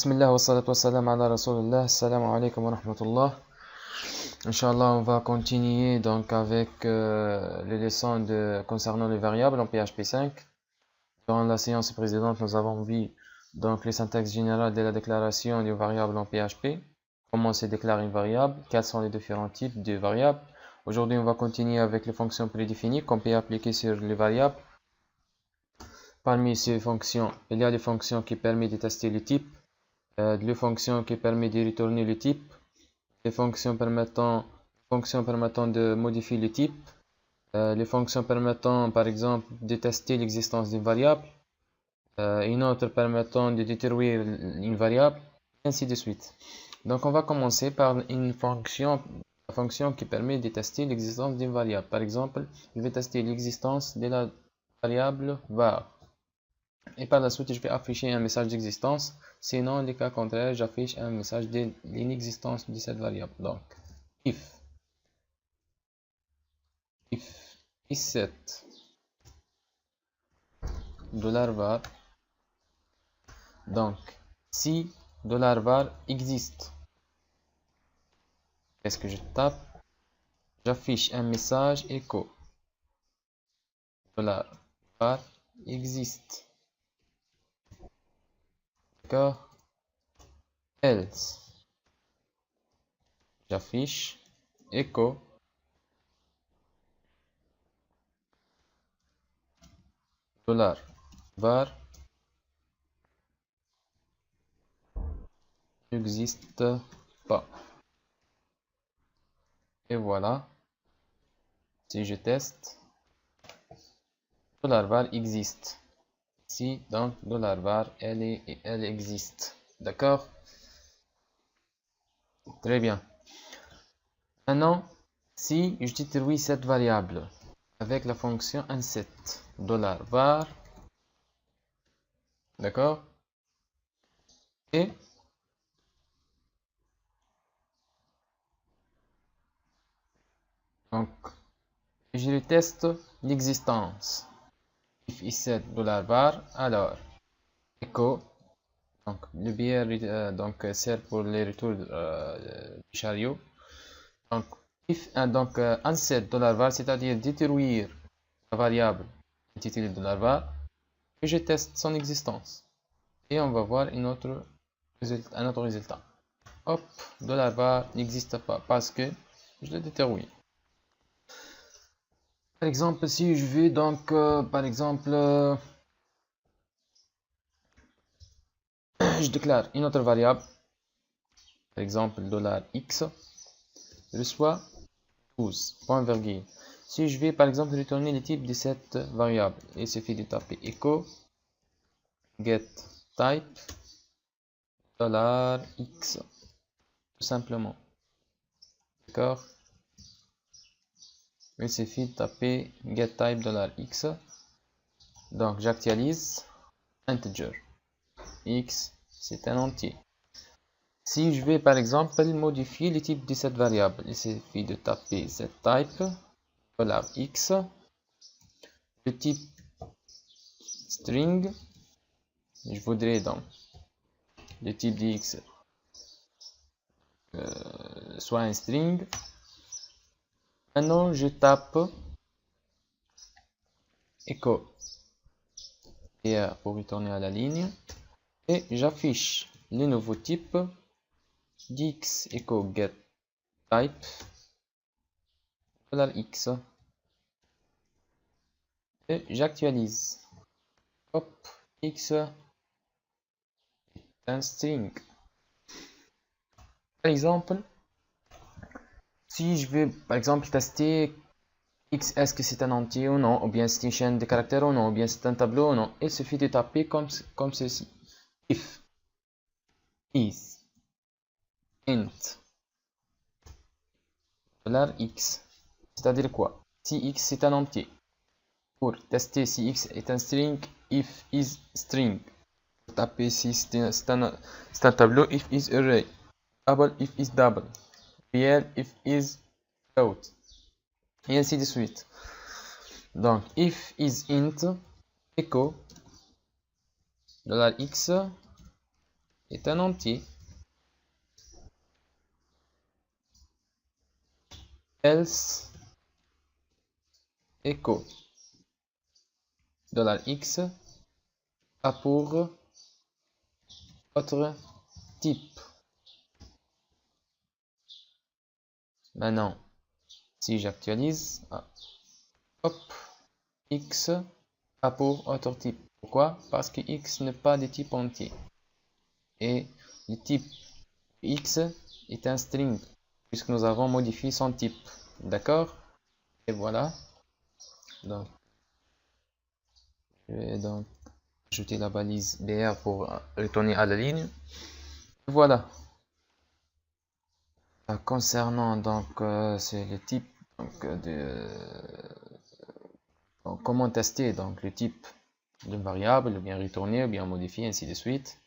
Bismillah wa salatu wa salam ala Rasulullah. Assalamu alaikum wa rahmatullah. Inch'Allah, on va continuer donc avec les leçons concernant les variables en PHP 5. Durant la séance précédente, nous avons vu donc les syntaxes générales de la déclaration des variables en PHP. Comment se déclare une variable, quels sont les différents types de variables. Aujourd'hui, on va continuer avec les fonctions prédéfinies qu'on peut appliquer sur les variables. Parmi ces fonctions, il y a des fonctions qui permettent de tester le type, les fonctions qui permettent de retourner le type, les fonctions permettant de modifier le type, les fonctions permettant par exemple de tester l'existence d'une variable, une autre permettant de détruire une variable, ainsi de suite. Donc on va commencer par la fonction qui permet de tester l'existence d'une variable. Par exemple, je vais tester l'existence de la variable var. Et par la suite, je vais afficher un message d'existence. Sinon, les cas contraires, j'affiche un message de l'inexistence de cette variable. Donc, if is7 $var. Donc, si $var existe, qu'est-ce que je tape? J'affiche un message echo. $var existe. D'accord? Else, j'affiche echo $var n'existe pas. Et voilà. Si je teste, $var existe. Si donc $var elle existe. D'accord? Très bien. Maintenant, si je détruis cette variable avec la fonction inset $var, d'accord, et donc je teste l'existence. If is7 $var, alors echo, donc le biais donc sert pour les retours du chariot. Donc unset $var, c'est-à-dire détruire la variable intitulée $var, et je teste son existence. Et on va voir un autre résultat. Hop, $var n'existe pas parce que je l'ai détruit. Par exemple, si je veux donc, par exemple, je déclare une autre variable, par exemple $x, reçoit 12, point virgule. Si je vais par exemple retourner le type de cette variable, il suffit de taper echo get type $x, tout simplement. D'accord? Il suffit de taper get type $x. Donc j'actualise integer. X, c'est un entier. Si je vais par exemple modifier le type de cette variable, il suffit de taper setType $x, le type string. Je voudrais donc le type d'x soit un string. Maintenant je tape echo pour retourner à la ligne et j'affiche le nouveau type d'x echo get type $x et j'actualise. Hop, x est un string. Par exemple, si je veux par exemple tester x, est-ce que c'est un entier ou non, ou bien c'est une chaîne de caractères ou non, ou bien c'est un tableau ou non, il suffit de taper comme ceci. If is int $x, c'est-à-dire quoi? Si x c'est un entier. Pour tester si x est un string, if is string. Taper si c'est un tableau, if is array. Double, if is double. Real, if is float. Et ainsi de suite. Donc, if is int, echo $x est un entier. Else echo $x a pour autre type. Maintenant, si j'actualise, hop, x a pour autre type. Pourquoi? Parce que x n'est pas de type entier. Et le type x est un string, puisque nous avons modifié son type. D'accord? Et voilà. Donc, je vais donc ajouter la balise BR pour retourner à la ligne. Voilà. Concernant donc c'est le type donc, donc, comment tester donc le type d'une variable, ou bien retourner, ou bien modifier, ainsi de suite.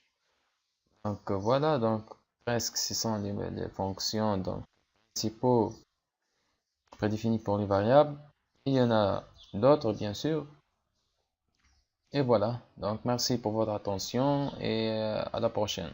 Donc voilà, donc presque ce sont les fonctions donc principaux prédéfinies pour les variables. Il y en a d'autres bien sûr. Et voilà, donc merci pour votre attention et à la prochaine.